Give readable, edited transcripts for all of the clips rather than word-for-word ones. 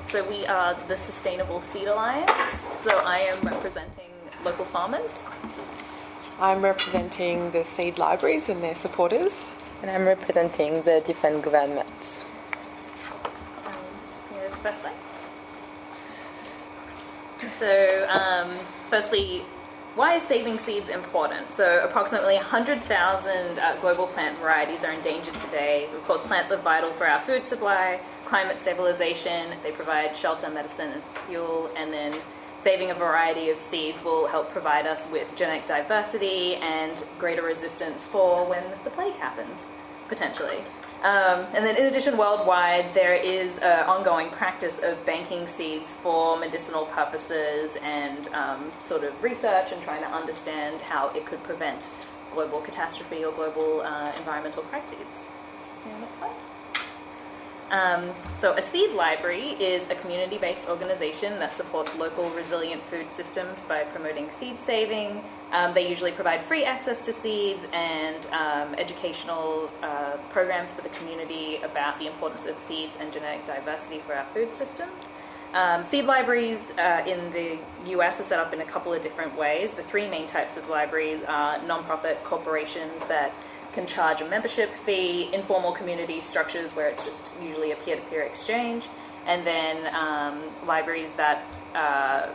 So we are the Sustainable Seed Alliance. So I am representing local farmers. I'm representing the seed libraries and their supporters. And I'm representing the different governments. First slide. So firstly, why is saving seeds important? So approximately 100,000 global plant varieties are endangered today. Of course, plants are vital for our food supply, climate stabilization. They provide shelter, medicine, and fuel. And then saving a variety of seeds will help provide us with genetic diversity and greater resistance for when the plague happens, potentially. And then in addition, worldwide, there is an ongoing practice of banking seeds for medicinal purposes and sort of research and trying to understand how it could prevent global catastrophe or global environmental crises. Next slide. So a seed library is a community-based organization that supports local resilient food systems by promoting seed saving. They usually provide free access to seeds and educational programs for the community about the importance of seeds and genetic diversity for our food system. Seed libraries in the US are set up in a couple of different ways. The three main types of libraries are nonprofit corporations that can charge a membership fee, informal community structures where it's just usually a peer-to-peer exchange, and then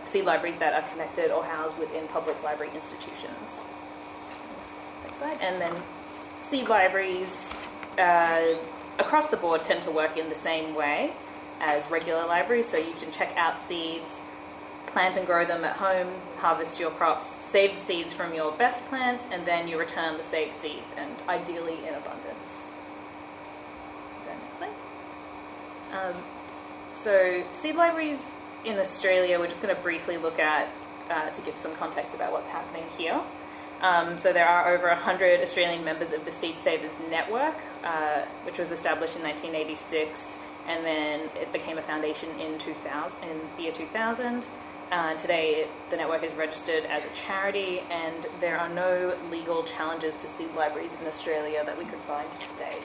seed libraries that are connected or housed within public library institutions. Next slide. And then seed libraries across the board tend to work in the same way as regular libraries, so you can check out seeds, plant and grow them at home, harvest your crops, save the seeds from your best plants, and then you return the saved seeds, and ideally in abundance. Next slide. So seed libraries in Australia, we're just going to briefly look at to give some context about what's happening here. So there are over 100 Australian members of the Seed Savers Network, which was established in 1986, and then it became a foundation in the year 2000. Today, the network is registered as a charity, and there are no legal challenges to seed libraries in Australia that we could find today.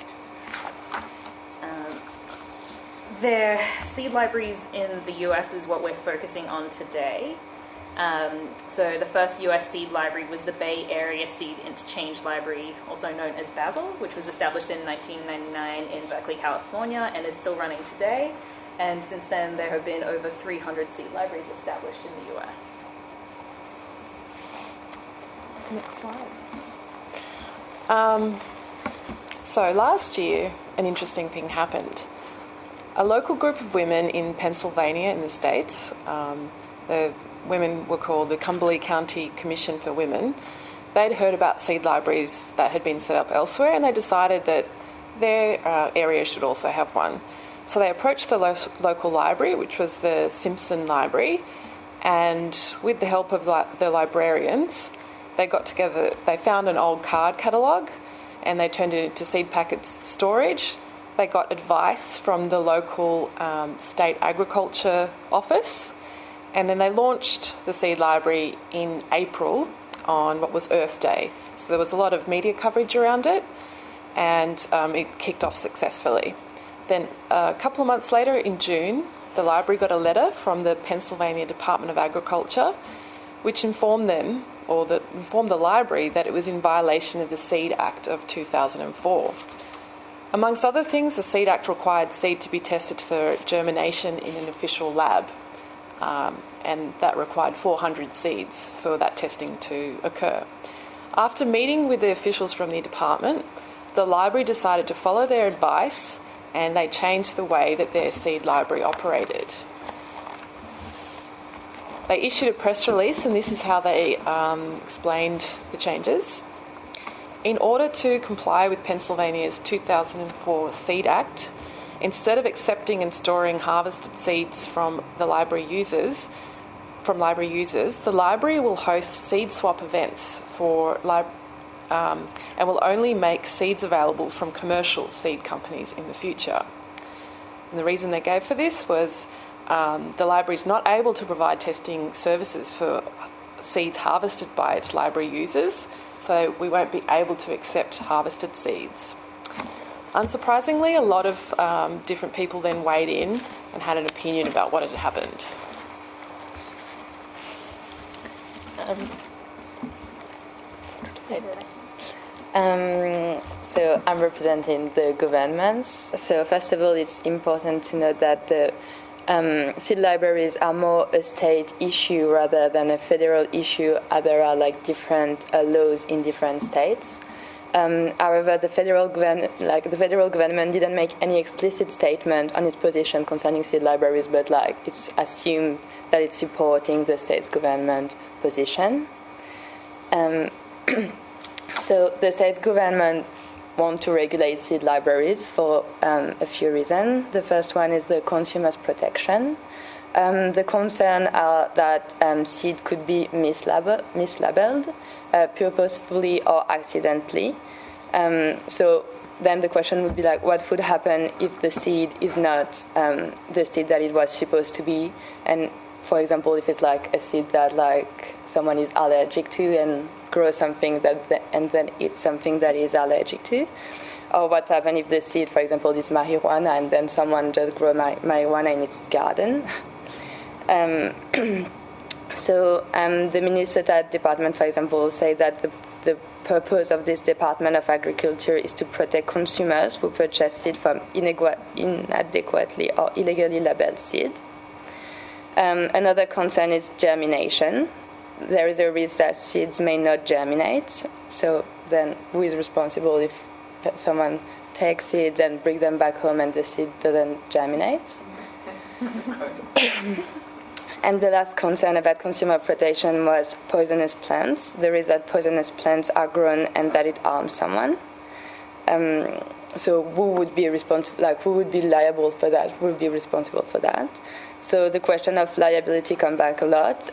Their seed libraries in the US is what we're focusing on today. So the first US seed library was the Bay Area Seed Interchange Library, also known as BASIL, which was established in 1999 in Berkeley, California, and is still running today. And since then, there have been over 300 seed libraries established in the US. Next slide. So last year, an interesting thing happened. A local group of women in Pennsylvania in the States, the women were called the Cumberland County Commission for Women. They'd heard about seed libraries that had been set up elsewhere, and they decided that their area should also have one. So they approached the local library, which was the Simpson Library, and with the help of the librarians, they got together, they found an old card catalogue, and they turned it into seed packets storage. They got advice from the local state agriculture office, and then they launched the seed library in April on what was Earth Day. So there was a lot of media coverage around it, and it kicked off successfully. Then a couple of months later, in June, the library got a letter from the Pennsylvania Department of Agriculture, which informed the library that it was in violation of the Seed Act of 2004. Amongst other things, the Seed Act required seed to be tested for germination in an official lab, and that required 400 seeds for that testing to occur. After meeting with the officials from the department, the library decided to follow their advice, and they changed the way that their seed library operated. They issued a press release, and this is how they explained the changes. In order to comply with Pennsylvania's 2004 Seed Act, instead of accepting and storing harvested seeds from library users, the library will host seed swap events and will only make seeds available from commercial seed companies in the future. And the reason they gave for this was the library is not able to provide testing services for seeds harvested by its library users, so we won't be able to accept harvested seeds. Unsurprisingly, a lot of different people then weighed in and had an opinion about what had happened. So I'm representing the governments. So first of all, it's important to note that the seed libraries are more a state issue rather than a federal issue, as there are like different laws in different states. However, the federal government didn't make any explicit statement on its position concerning seed libraries, but like it's assumed that it's supporting the state's government position. So the state government want to regulate seed libraries for a few reasons. The first one is the consumer's protection. The concern are that seed could be mislabeled, purposefully or accidentally. So then the question would be like, what would happen if the seed is not the seed that it was supposed to be? And for example, if it's like a seed that like someone is allergic to and grow something and then eat something that is allergic to, or what's happened if the seed, for example, is marijuana and then someone just grow marijuana in its garden. So the Minnesota Department, for example, say that the purpose of this Department of Agriculture is to protect consumers who purchase seed from inadequately or illegally labeled seed. Another concern is germination. There is a risk that seeds may not germinate. So then who is responsible if someone takes seeds and brings them back home and the seed doesn't germinate? And the last concern about consumer protection was poisonous plants. The risk that poisonous plants are grown and that it harms someone. So who would be responsible? Like who would be liable for that? Who would be responsible for that? So the question of liability comes back a lot.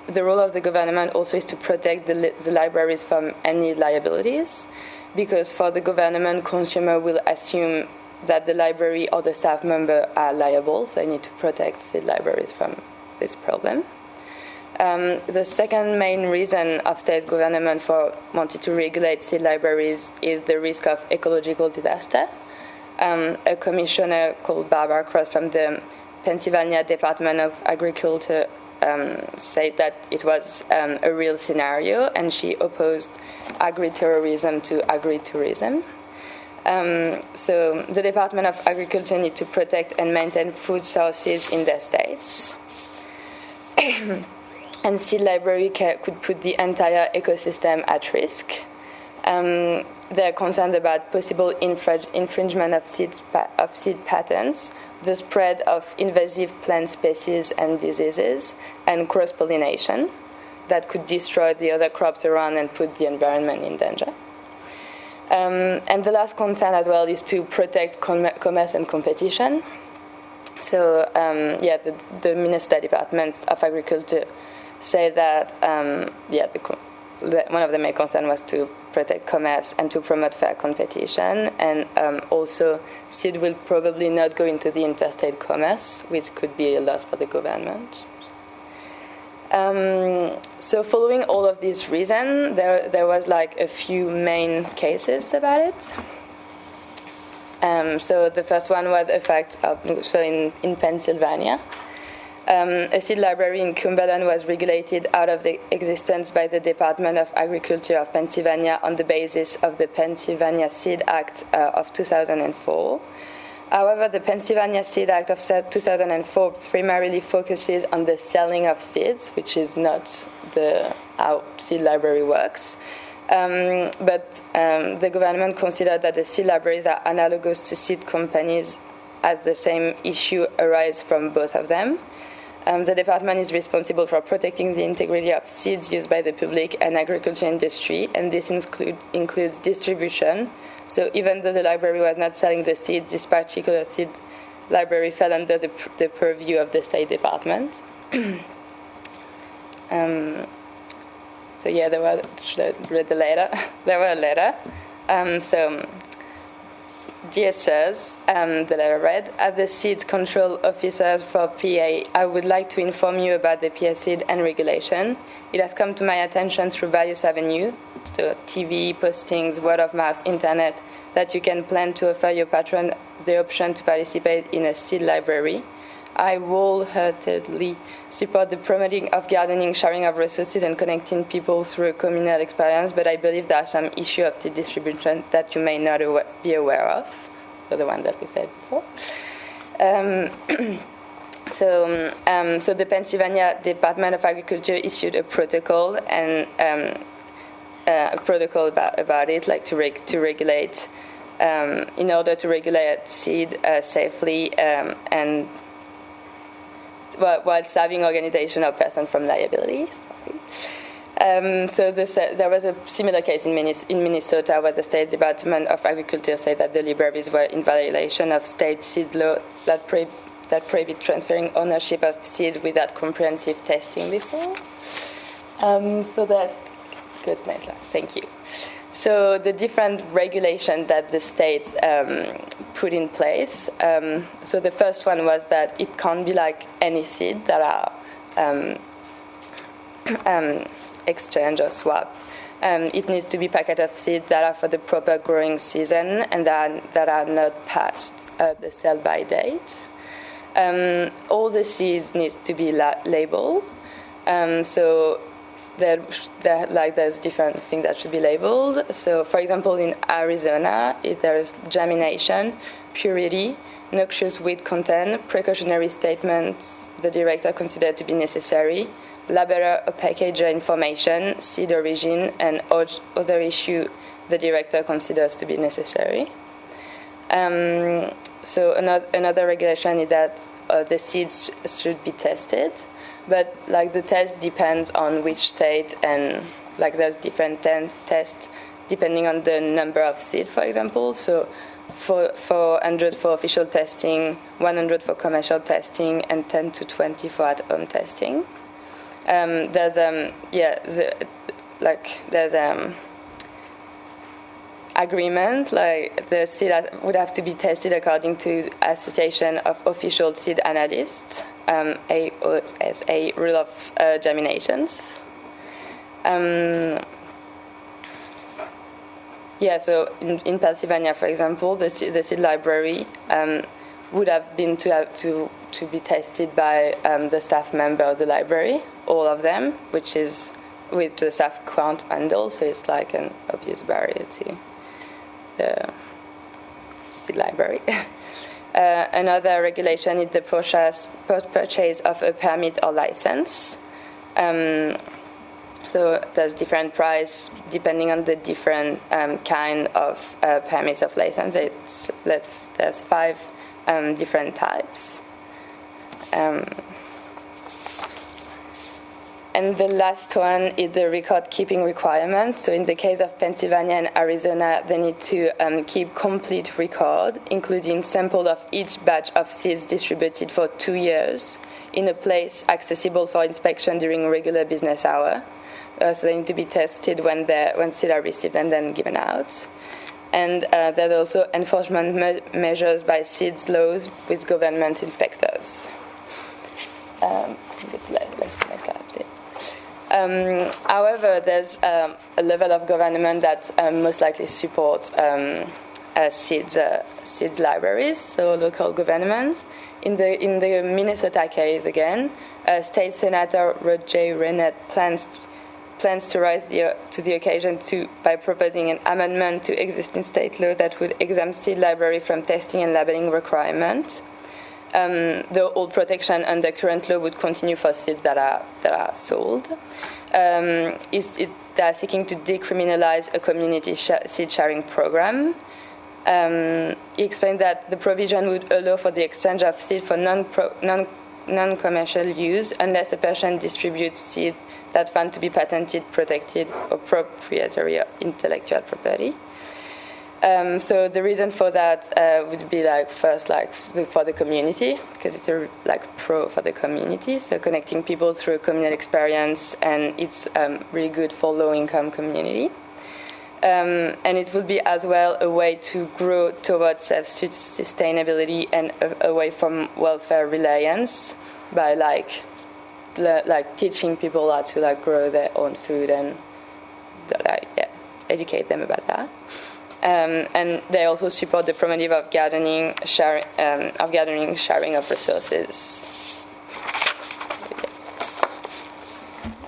The role of the government also is to protect the libraries from any liabilities, because for the government, consumer will assume that the library or the staff member are liable, so you need to protect the libraries from this problem. The second main reason of state government for wanting to regulate seed libraries is the risk of ecological disaster. A commissioner called Barbara Cross from the Pennsylvania Department of Agriculture said that it was a real scenario, and she opposed agri-terrorism to agri-tourism. So the Department of Agriculture need to protect and maintain food sources in their states. And seed library could put the entire ecosystem at risk. They're concerned about possible infringement of seed patents, the spread of invasive plant species and diseases, and cross-pollination that could destroy the other crops around and put the environment in danger. And the last concern as well is to protect commerce and competition. So, the Minnesota Department of Agriculture say that, one of the main concerns was to protect commerce and to promote fair competition. And also, seed will probably not go into the interstate commerce, which could be a loss for the government. So following all of these reasons, there was like a few main cases about it. So the first one was the fact of, in Pennsylvania, a seed library in Cumberland was regulated out of the existence by the Department of Agriculture of Pennsylvania on the basis of the Pennsylvania Seed Act of 2004. However, the Pennsylvania Seed Act of 2004 primarily focuses on the selling of seeds, which is not how seed library works. But the government considered that the seed libraries are analogous to seed companies, as the same issue arises from both of them. The department is responsible for protecting the integrity of seeds used by the public and agriculture industry, and this includes distribution. So even though the library was not selling the seed, this particular seed library fell under the purview of the State Department. So yeah, should I read the letter? There was a letter. So, dear sirs, the letter read, as the seed control officer for PA, I would like to inform you about the PA seed and regulation. It has come to my attention through various avenues so TV, postings, word of mouth, internet, that you can plan to offer your patron the option to participate in a seed library. I wholeheartedly support the promoting of gardening, sharing of resources, and connecting people through a communal experience, but I believe there are some issues of seed distribution that you may not be aware of, so the one that we said before. So the Pennsylvania Department of Agriculture issued a protocol and about it, like to regulate, in order to regulate seed safely and while saving organization or person from liability. So there was a similar case in Minnesota where the state Department of Agriculture said that the libraries were in violation of state seed law that prohibit transferring ownership of seeds without comprehensive testing before. So that goes nicely. Thank you. So the different regulations that the states put in place. So the first one was that it can't be like any seed that are exchange or swap. It needs to be packet of seeds that are for the proper growing season and that are not past the sell-by date. All the seeds need to be labeled. So there's different things that should be labeled. So, for example, in Arizona, there's germination, purity, noxious weed content, precautionary statements the director considered to be necessary, labeler or packager information, seed origin, and other issue the director considers to be necessary. So another regulation is that the seeds should be tested, but like the test depends on which state, and like there's different tests depending on the number of seed, for example. So 400 for official testing, 100 for commercial testing, and 10 to 20 for at-home testing. There's agreement, like the seed would have to be tested according to Association of Official Seed Analysts, AOSA rule of germinations. So in Pennsylvania, for example, the seed library would have been to be tested by the staff member of the library, all of them, which is with the staff can't handle, so it's like an obvious barrier to the seed library. Another regulation is the purchase of a permit or license. So there's different price depending on the different kind of permits of license. There's 5 different types. And the last one is the record-keeping requirements. So in the case of Pennsylvania and Arizona, they need to keep complete record, including sample of each batch of seeds distributed for 2 years in a place accessible for inspection during regular business hour. So they need to be tested when seeds are received and then given out. And there's also enforcement measures by seeds laws with government inspectors. Next slide, please. However, there's a level of government that most likely supports seeds libraries, so local government. In the Minnesota case, again, State Senator Rod J. Rennett plans to rise to the occasion by proposing an amendment to existing state law that would exempt seed library from testing and labeling requirements. The old protection under current law would continue for seeds that are sold. They are seeking to decriminalize a community seed sharing program. He explained that the provision would allow for the exchange of seed for non-commercial use unless a person distributes seed that found to be patented, protected, or proprietary or intellectual property. So the reason for that would be for the community, because it's pro for the community, so connecting people through communal experience, and it's really good for low-income community. And it would be as well a way to grow towards self-sustainability and away from welfare reliance by teaching people how to grow their own food and educate them about that. And they also support the promotive of gardening, sharing of resources.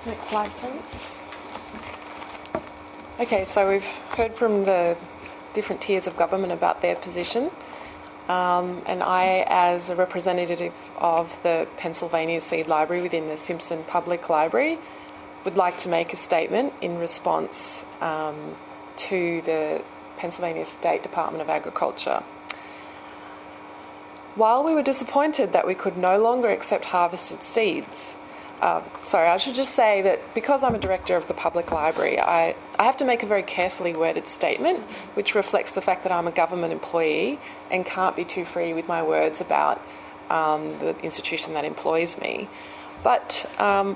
Next slide, please. Okay, so we've heard from the different tiers of government about their position. And I, as a representative of the Pennsylvania Seed Library within the Simpson Public Library, would like to make a statement in response to the Pennsylvania State Department of Agriculture. While we were disappointed that we could no longer accept harvested seeds, I should just say that because I'm a director of the public library, I have to make a very carefully worded statement which reflects the fact that I'm a government employee and can't be too free with my words about the institution that employs me. But I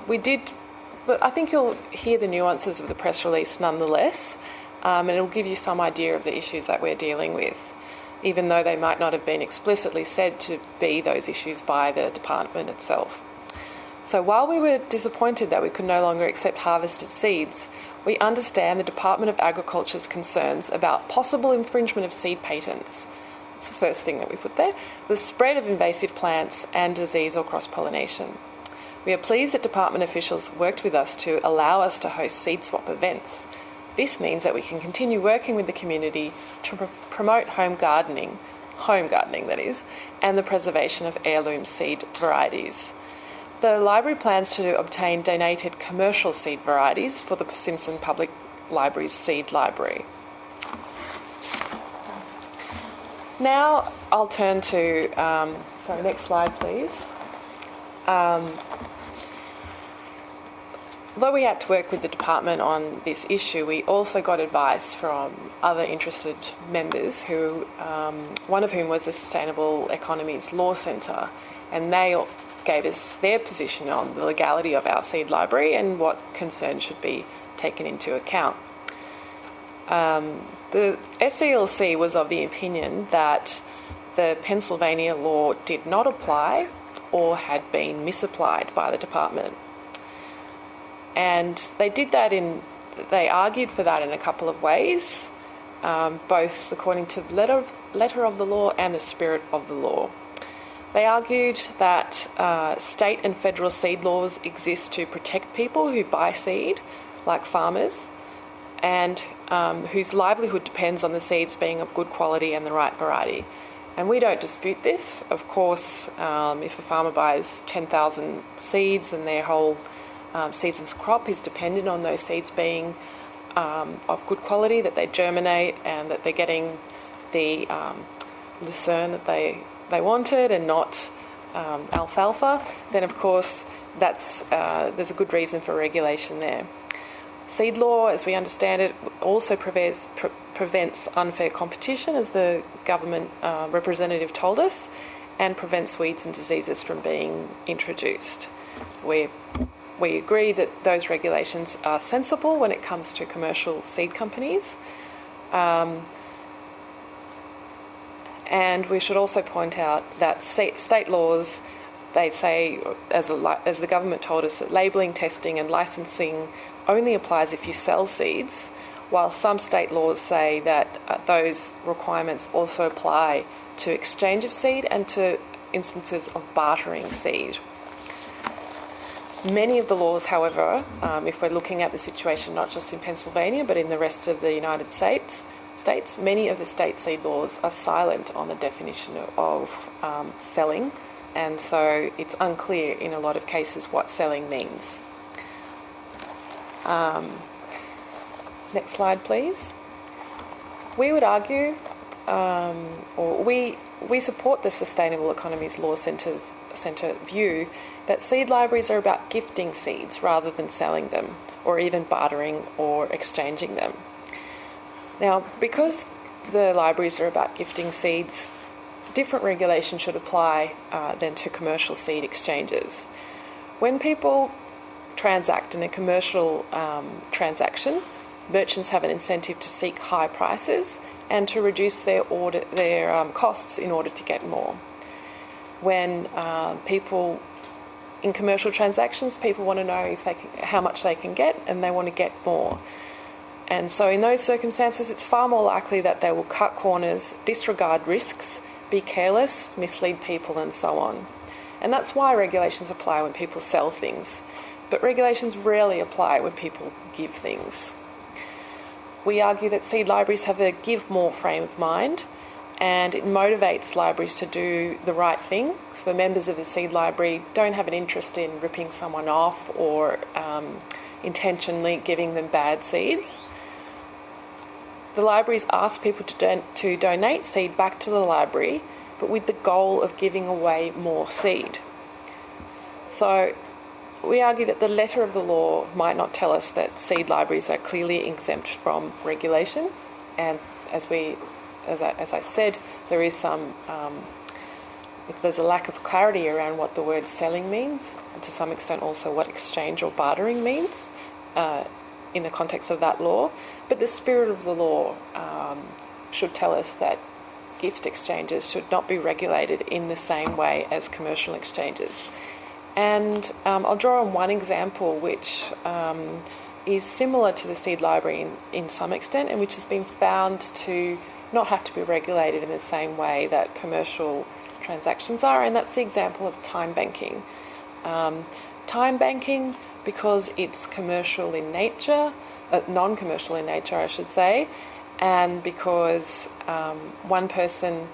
think you'll hear the nuances of the press release nonetheless, and it'll give you some idea of the issues that we're dealing with, even though they might not have been explicitly said to be those issues by the department itself. So while we were disappointed that we could no longer accept harvested seeds, we understand the Department of Agriculture's concerns about possible infringement of seed patents. That's the first thing that we put there. The spread of invasive plants and disease or cross-pollination. We are pleased that department officials worked with us to allow us to host seed swap events. This means that we can continue working with the community to promote home gardening that is, and the preservation of heirloom seed varieties. The library plans to obtain donated commercial seed varieties for the Simpson Public Library's seed library. Now I'll turn to, next slide please. Although we had to work with the department on this issue, we also got advice from other interested members who, one of whom was the Sustainable Economies Law Centre, and they gave us their position on the legality of our seed library and what concerns should be taken into account. The SELC was of the opinion that the Pennsylvania law did not apply or had been misapplied by the department. And they they argued for that in a couple of ways, both according to the letter of the law and the spirit of the law. They argued that state and federal seed laws exist to protect people who buy seed, like farmers, and whose livelihood depends on the seeds being of good quality and the right variety. And we don't dispute this. Of course, if a farmer buys 10,000 seeds and their whole season's crop is dependent on those seeds being of good quality, that they germinate and that they're getting the lucerne that they wanted and not alfalfa, then of course there's a good reason for regulation there. Seed law, as we understand it, also prevents unfair competition, as the government representative told us, and prevents weeds and diseases from being introduced. We agree that those regulations are sensible when it comes to commercial seed companies. And we should also point out that state laws, they say, as the government told us, that labelling, testing and licensing only applies if you sell seeds, while some state laws say that those requirements also apply to exchange of seed and to instances of bartering seed. Many of the laws, however, if we're looking at the situation not just in Pennsylvania but in the rest of the United States, many of the state seed laws are silent on the definition of selling, and so it's unclear in a lot of cases what selling means. Next slide, please. We would argue, or we support the Sustainable Economies Law Centre view that seed libraries are about gifting seeds rather than selling them, or even bartering or exchanging them. Now, because the libraries are about gifting seeds, different regulation should apply than to commercial seed exchanges. When people transact in a commercial transaction, merchants have an incentive to seek high prices and to reduce their costs in order to get more. When people in commercial transactions, people want to know how much they can get, and they want to get more. And so in those circumstances, it's far more likely that they will cut corners, disregard risks, be careless, mislead people, and so on. And that's why regulations apply when people sell things. But regulations rarely apply when people give things. We argue that seed libraries have a give more frame of mind, and it motivates libraries to do the right thing. So the members of the seed library don't have an interest in ripping someone off or intentionally giving them bad seeds. The libraries ask people to donate seed back to the library, but with the goal of giving away more seed. So we argue that the letter of the law might not tell us that seed libraries are clearly exempt from regulation, and as I said, there is there's a lack of clarity around what the word selling means, and to some extent also what exchange or bartering means in the context of that law. But the spirit of the law should tell us that gift exchanges should not be regulated in the same way as commercial exchanges. And I'll draw on one example which is similar to the seed library in some extent, and which has been found to not have to be regulated in the same way that commercial transactions are, and that's the example of time banking. Time banking, because it's commercial in nature, non-commercial in nature, I should say, and because one person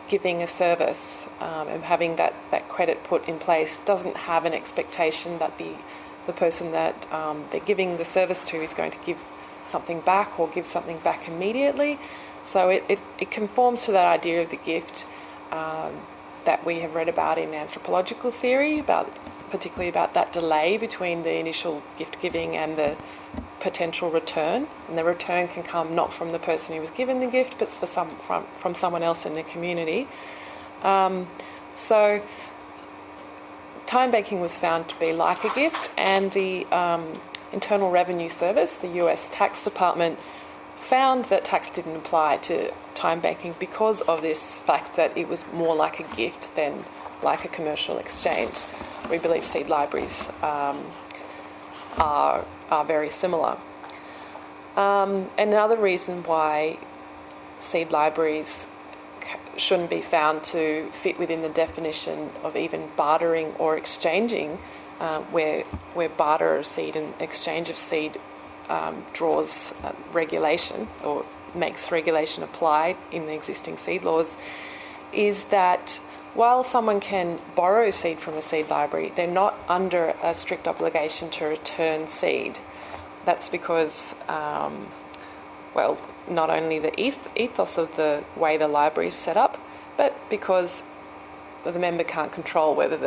giving a service and having that credit put in place doesn't have an expectation that the person that they're giving the service to is going to give something back or give something back immediately. So it conforms to that idea of the gift that we have read about in anthropological theory, particularly about that delay between the initial gift giving and the potential return. And the return can come not from the person who was given the gift, but from someone else in the community. So time banking was found to be like a gift, and the Internal Revenue Service, the US Tax Department, found that tax didn't apply to time banking because of this fact that it was more like a gift than like a commercial exchange. We believe seed libraries are very similar. Another reason why seed libraries shouldn't be found to fit within the definition of even bartering or exchanging, where barter of seed and exchange of seed draws regulation or makes regulation apply in the existing seed laws, is that while someone can borrow seed from a seed library, they're not under a strict obligation to return seed. That's because, not only the ethos of the way the library is set up, but because the member can't control whether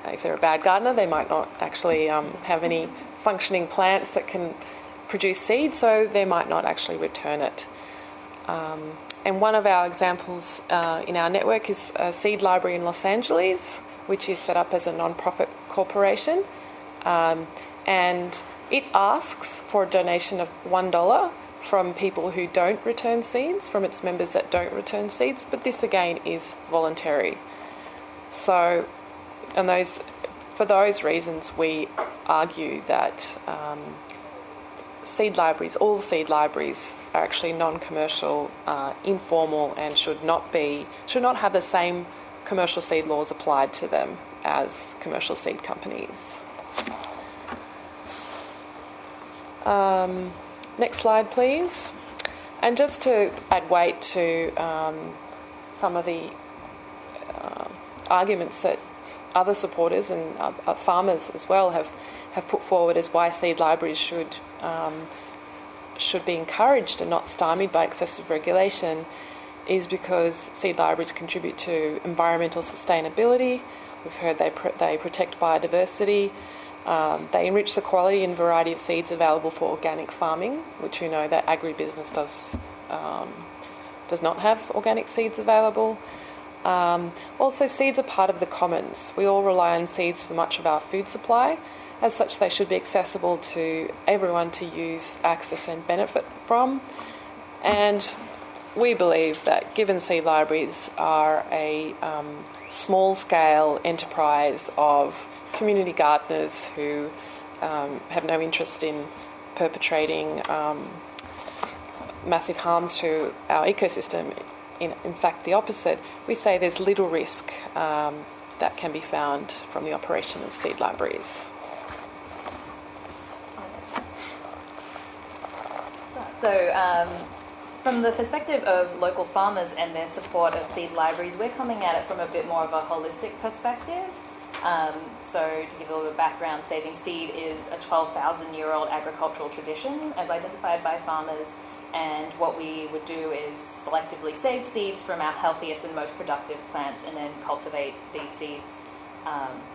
if they're a bad gardener, they might not actually have any functioning plants that can produce seed, so they might not actually return it. And one of our examples in our network is a seed library in Los Angeles, which is set up as a non-profit corporation. And it asks for a donation of $1 from people who don't return seeds, from its members that don't return seeds, but this again is voluntary. So, for those reasons, we argue that all seed libraries are actually non-commercial, informal, and should not have the same commercial seed laws applied to them as commercial seed companies. Next slide, please. And just to add weight to some of the arguments that other supporters and farmers as well have put forward as why seed libraries should be encouraged and not stymied by excessive regulation, is because seed libraries contribute to environmental sustainability. We've heard they protect biodiversity. They enrich the quality and variety of seeds available for organic farming, which we know that agribusiness does not have organic seeds available. Also, seeds are part of the commons. We all rely on seeds for much of our food supply. As such, they should be accessible to everyone to use, access and benefit from. And we believe that given seed libraries are a small-scale enterprise of community gardeners who have no interest in perpetrating massive harms to our ecosystem. In fact, the opposite. We say there's little risk that can be found from the operation of seed libraries. So, from the perspective of local farmers and their support of seed libraries, we're coming at it from a bit more of a holistic perspective. So, to give a little background, saving seed is a 12,000-year-old agricultural tradition as identified by farmers. And what we would do is selectively save seeds from our healthiest and most productive plants and then cultivate these seeds.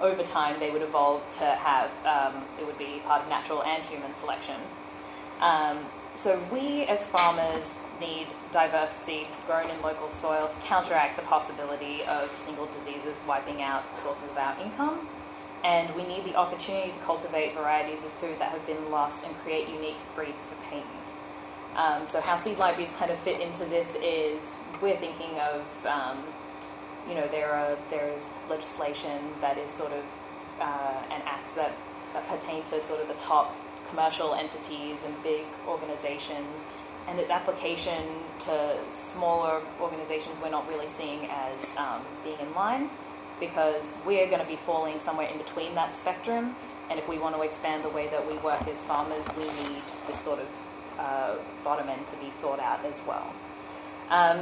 Over time, they would evolve to have, it would be part of natural and human selection. So we as farmers need diverse seeds grown in local soil to counteract the possibility of single diseases wiping out sources of our income. And we need the opportunity to cultivate varieties of food that have been lost and create unique breeds for patent. So how seed libraries kind of fit into this is we're thinking of, there is legislation that is sort of, and acts that pertain to sort of the top commercial entities and big organizations, and its application to smaller organizations we're not really seeing as being in line, because we're going to be falling somewhere in between that spectrum, and if we want to expand the way that we work as farmers, we need this sort of bottom end to be thought out as well.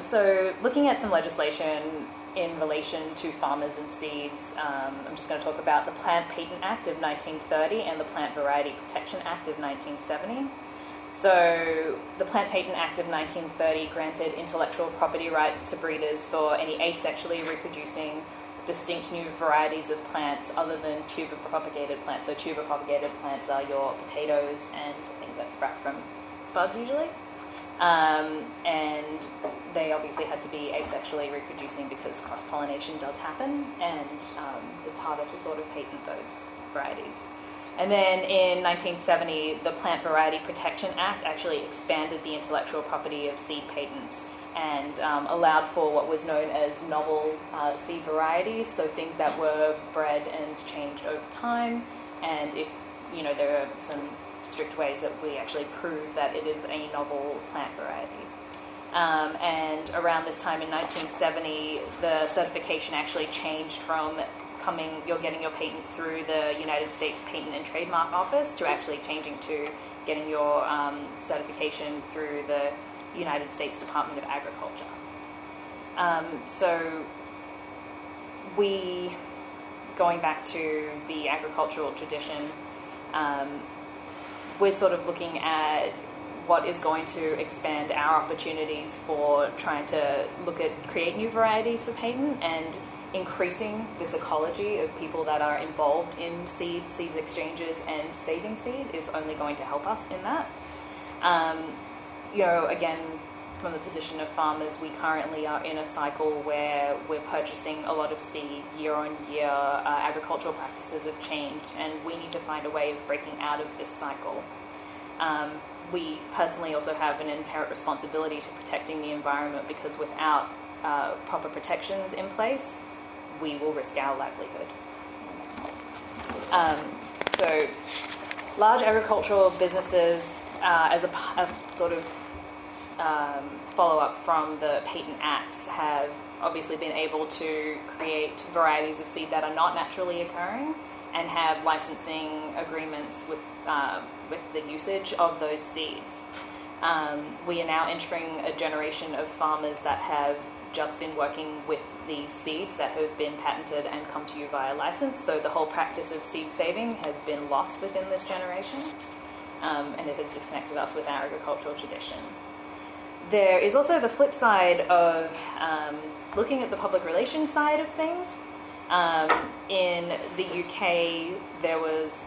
So looking at some legislation in relation to farmers and seeds, I'm just going to talk about the Plant Patent Act of 1930 and the Plant Variety Protection Act of 1970. So the Plant Patent Act of 1930 granted intellectual property rights to breeders for any asexually reproducing distinct new varieties of plants other than tuber-propagated plants. So tuber-propagated plants are your potatoes and things that sprout from spuds usually. And they obviously had to be asexually reproducing because cross-pollination does happen, and it's harder to sort of patent those varieties. And then in 1970, the Plant Variety Protection Act actually expanded the intellectual property of seed patents and allowed for what was known as novel seed varieties, so things that were bred and changed over time. And if, there are some strict ways that we actually prove that it is a novel plant variety. And around this time in 1970, the certification actually changed from you're getting your patent through the United States Patent and Trademark Office to actually changing to getting your certification through the United States Department of Agriculture. So going back to the agricultural tradition, we're sort of looking at what is going to expand our opportunities for trying to create new varieties for patent, and increasing this ecology of people that are involved in seeds exchanges and saving seed is only going to help us in that. Again, from the position of farmers, we currently are in a cycle where we're purchasing a lot of seed year on year. Agricultural practices have changed, and we need to find a way of breaking out of this cycle. We personally also have an inherent responsibility to protecting the environment, because without proper protections in place, we will risk our livelihood. So large agricultural businesses, as a sort of follow-up from the Patent Acts, have obviously been able to create varieties of seed that are not naturally occurring and have licensing agreements with the usage of those seeds. We are now entering a generation of farmers that have just been working with these seeds that have been patented and come to you via license. So the whole practice of seed saving has been lost within this generation, and it has disconnected us with our agricultural tradition. There is also the flip side of looking at the public relations side of things. In the UK, there was,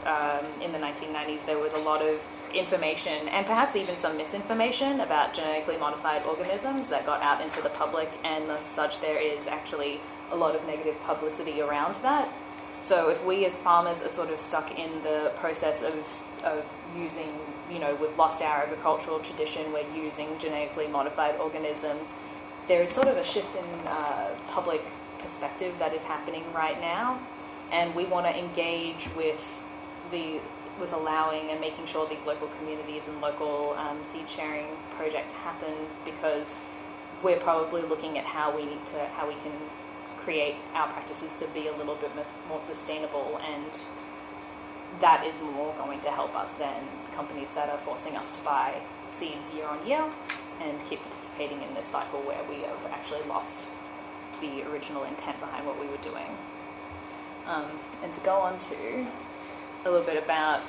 in the 1990s, there was a lot of information and perhaps even some misinformation about genetically modified organisms that got out into the public, and as such there is actually a lot of negative publicity around that. So if we as farmers are sort of stuck in the process of using, we've lost our agricultural tradition, we're using genetically modified organisms, there is sort of a shift in public perspective that is happening right now, and we want to engage with the with allowing and making sure these local communities and local seed sharing projects happen, because we're probably looking at how we can create our practices to be a little bit more sustainable, and that is more going to help us than companies that are forcing us to buy seeds year on year and keep participating in this cycle where we have actually lost the original intent behind what we were doing. And to go on to a little bit about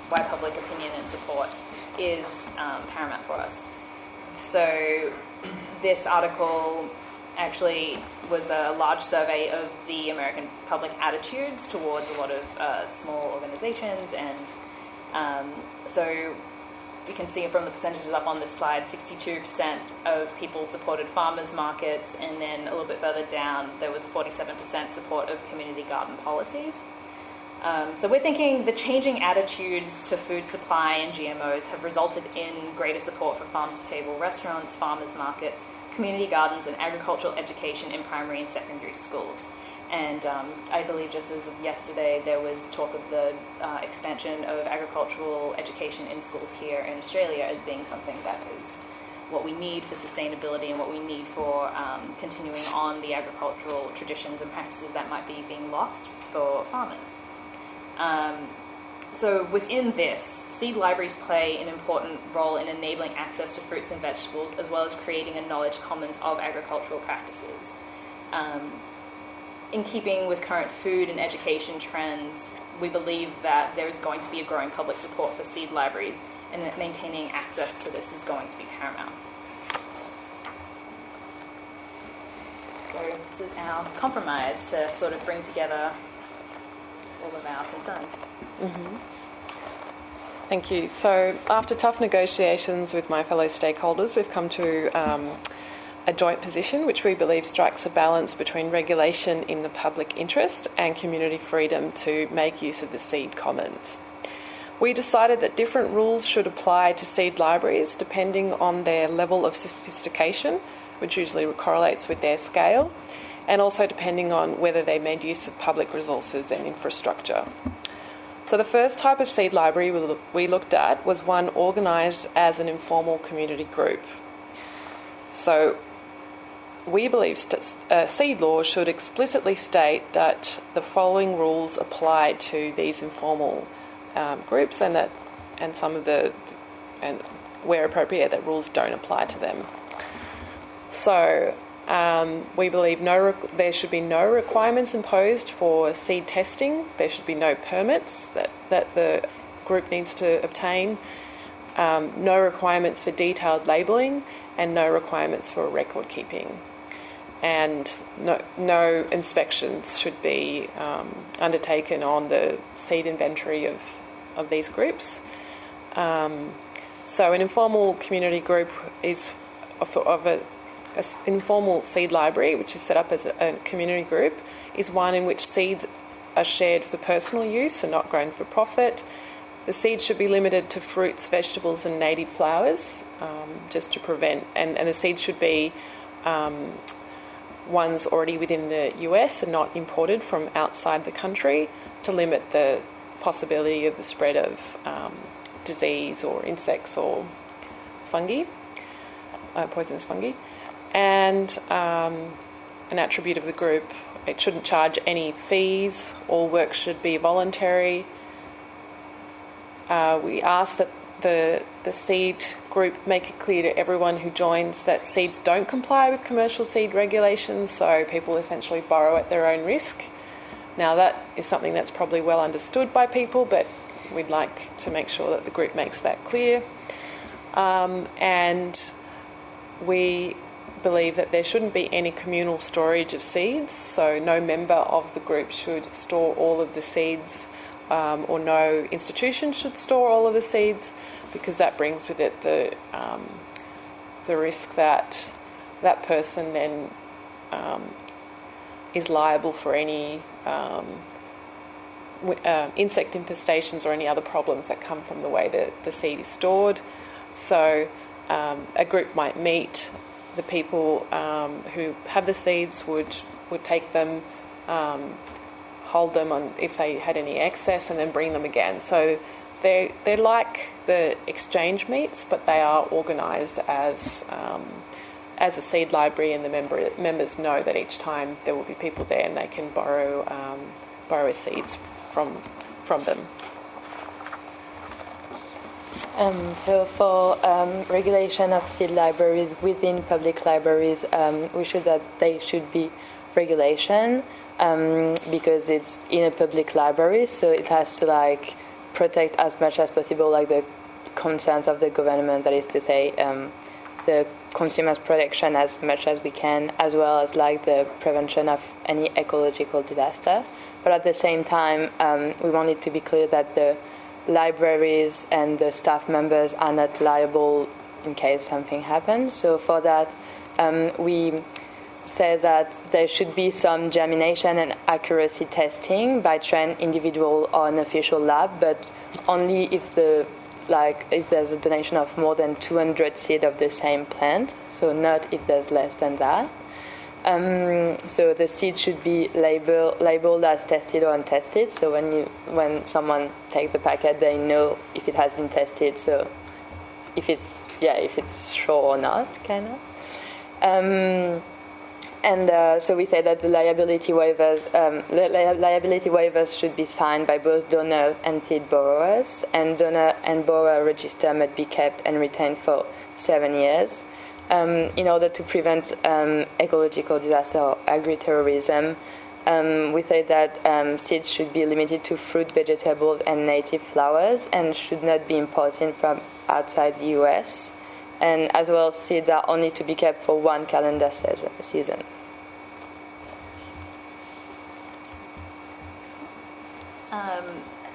why public opinion and support is paramount for us. So this article actually was a large survey of the American public attitudes towards a lot of small organizations, and so you can see from the percentages up on this slide, 62% of people supported farmers markets, and then a little bit further down there was a 47% support of community garden policies. So we're thinking the changing attitudes to food supply and GMOs have resulted in greater support for farm-to-table restaurants, farmers markets, community gardens, and agricultural education in primary and secondary schools. And I believe just as of yesterday, there was talk of the expansion of agricultural education in schools here in Australia as being something that is what we need for sustainability and what we need for continuing on the agricultural traditions and practices that might be being lost for farmers. So within this, seed libraries play an important role in enabling access to fruits and vegetables, as well as creating a knowledge commons of agricultural practices. In keeping with current food and education trends, we believe that there is going to be a growing public support for seed libraries, and that maintaining access to this is going to be paramount. So this is our compromise to sort of bring together all of our concerns. Mm-hmm. Thank you. So after tough negotiations with my fellow stakeholders, we've come to a joint position which we believe strikes a balance between regulation in the public interest and community freedom to make use of the seed commons. We decided that different rules should apply to seed libraries depending on their level of sophistication, which usually correlates with their scale, and also depending on whether they made use of public resources and infrastructure. So the first type of seed library we looked at was one organised as an informal community group. So we believe seed law should explicitly state that the following rules apply to these informal groups, and where appropriate, that rules don't apply to them. So we believe there should be no requirements imposed for seed testing. There should be no permits that the group needs to obtain. No requirements for detailed labelling, and no requirements for record keeping. And no inspections should be undertaken on the seed inventory of these groups. So an informal community group is an informal seed library, which is set up as a community group, is one in which seeds are shared for personal use and not grown for profit. The seeds should be limited to fruits, vegetables and native flowers, just to prevent, and the seeds should be ones already within the US and not imported from outside the country, to limit the possibility of the spread of disease or insects or fungi, poisonous fungi. And an attribute of the group, it shouldn't charge any fees. All work should be voluntary. We ask that the seed group make it clear to everyone who joins that seeds don't comply with commercial seed regulations, so people essentially borrow at their own risk. Now that is something that's probably well understood by people, but we'd like to make sure that the group makes that clear. And we believe that there shouldn't be any communal storage of seeds, so no member of the group should store all of the seeds, or no institution should store all of the seeds, because that brings with it the risk that that person then is liable for any insect infestations or any other problems that come from the way that the seed is stored. So a group might meet. The people who have the seeds would take them, hold them on if they had any excess, and then bring them again. So they're like the exchange meets, but they are organised as a seed library, and the members know that each time there will be people there and they can borrow seeds from them. So for regulation of seed libraries within public libraries, we should that they should be regulation because it's in a public library, so it has to protect as much as possible the concerns of the government. That is to say, the consumers' protection as much as we can, as well as the prevention of any ecological disaster. But at the same time, we want it to be clear that the libraries and the staff members are not liable in case something happens. So for that, we say that there should be some germination and accuracy testing by trained individual or an official lab, but only if if there's a donation of more than 200 seed of the same plant, so not if there's less than that. So the seed should be labeled as tested or untested. So when someone takes the packet, they know if it has been tested. So if it's sure or not, kind of. So we say that the liability waivers should be signed by both donors and seed borrowers, and donor and borrower register must be kept and retained for 7 years. In order to prevent ecological disaster or agri-terrorism, we say that seeds should be limited to fruit, vegetables, and native flowers, and should not be imported from outside the US. And as well, seeds are only to be kept for 1 calendar season.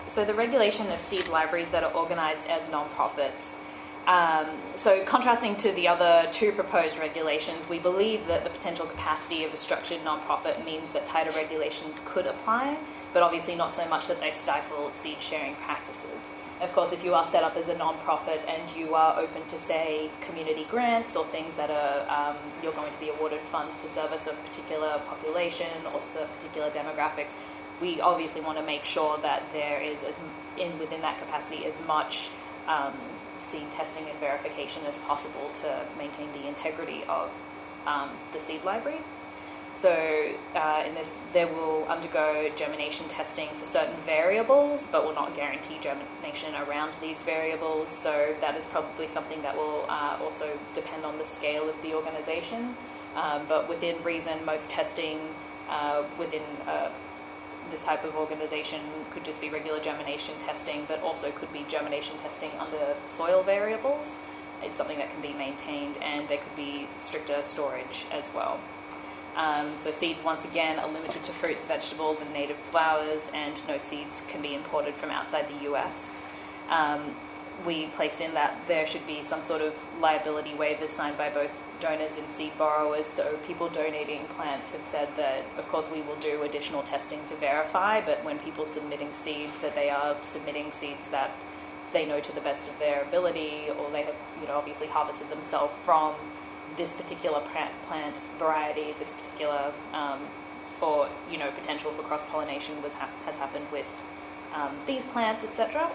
So the regulation of seed libraries that are organised as non-profits. So contrasting to the other two proposed regulations, we believe that the potential capacity of a structured non-profit means that tighter regulations could apply, but obviously not so much that they stifle seed sharing practices. Of course, if you are set up as a non-profit and you are open to, say, community grants or things that are you're going to be awarded funds to service a particular population or particular demographics, we obviously want to make sure that there is, within that capacity, as much seed testing and verification as possible to maintain the integrity of the seed library. So in this, they will undergo germination testing for certain variables, but will not guarantee germination around these variables. So that is probably something that will also depend on the scale of the organisation. But within reason, most testing within this type of organisation could just be regular germination testing, but also could be germination testing under soil variables. It's something that can be maintained, and there could be stricter storage as well. So seeds, once again, are limited to fruits, vegetables, and native flowers, and no seeds can be imported from outside the US. We placed in that there should be some sort of liability waivers signed by both donors and seed borrowers. So people donating plants have said that, of course, we will do additional testing to verify, but when people submitting seeds, that they are submitting seeds that they know to the best of their ability, or they have, obviously harvested themselves from this particular plant variety, this particular, or potential for cross-pollination has happened with these plants, etc.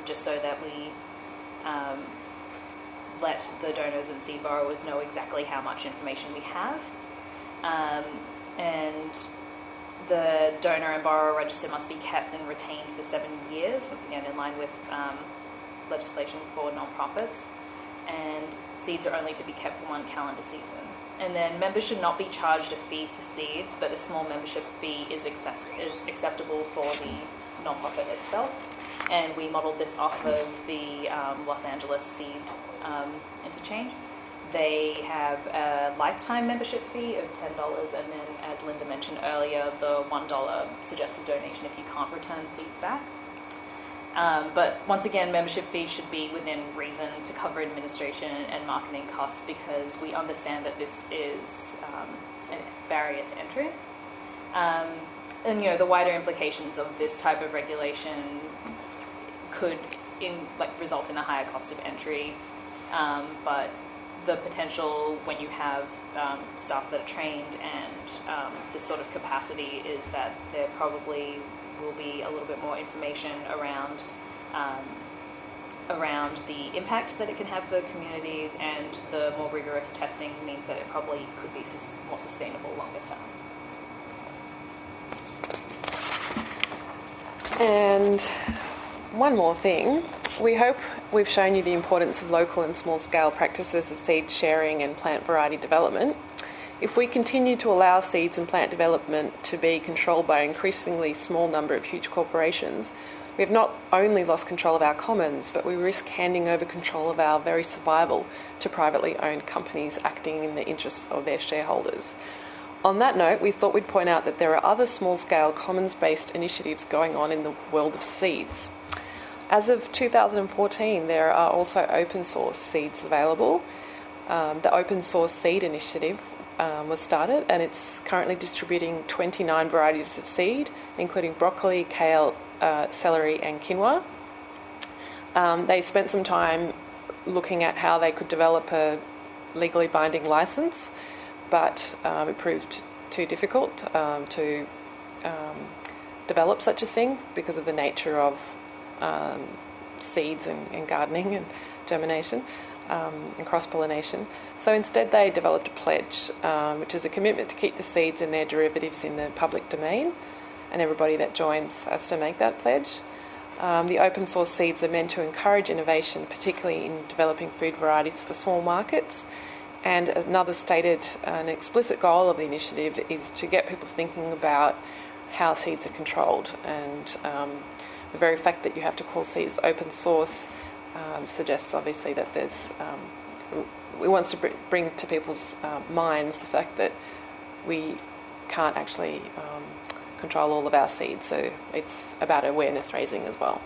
Just so that we let the donors and seed borrowers know exactly how much information we have. And the donor and borrower register must be kept and retained for 7 years, once again in line with legislation for non-profits. And seeds are only to be kept for 1 calendar season. And then members should not be charged a fee for seeds, but a small membership fee is acceptable for the non-profit itself. And we modelled this off of the Los Angeles seed Interchange. They have a lifetime membership fee of $10, and then, as Linda mentioned earlier, the $1 suggested donation if you can't return seeds back. But once again, membership fees should be within reason to cover administration and marketing costs, because we understand that this is a barrier to entry. And the wider implications of this type of regulation could result in a higher cost of entry, but the potential when you have staff that are trained and this sort of capacity is that there probably will be a little bit more information around around the impact that it can have for communities, and the more rigorous testing means that it probably could be more sustainable longer term. And one more thing, we hope we've shown you the importance of local and small-scale practices of seed sharing and plant variety development. If we continue to allow seeds and plant development to be controlled by an increasingly small number of huge corporations, we have not only lost control of our commons, but we risk handing over control of our very survival to privately owned companies acting in the interests of their shareholders. On that note, we thought we'd point out that there are other small-scale commons-based initiatives going on in the world of seeds. As of 2014, there are also open-source seeds available. The Open Source Seed Initiative was started, and it's currently distributing 29 varieties of seed, including broccoli, kale, celery and quinoa. They spent some time looking at how they could develop a legally binding license, but it proved too difficult to develop such a thing because of the nature of seeds and gardening and germination and cross-pollination. So instead they developed a pledge, which is a commitment to keep the seeds and their derivatives in the public domain, and everybody that joins has to make that pledge. The open source seeds are meant to encourage innovation, particularly in developing food varieties for small markets. And another stated and explicit goal of the initiative is to get people thinking about how seeds are controlled. And the very fact that you have to call seeds open source suggests obviously that there's we want to bring to people's minds the fact that we can't actually control all of our seeds, so it's about awareness raising as well.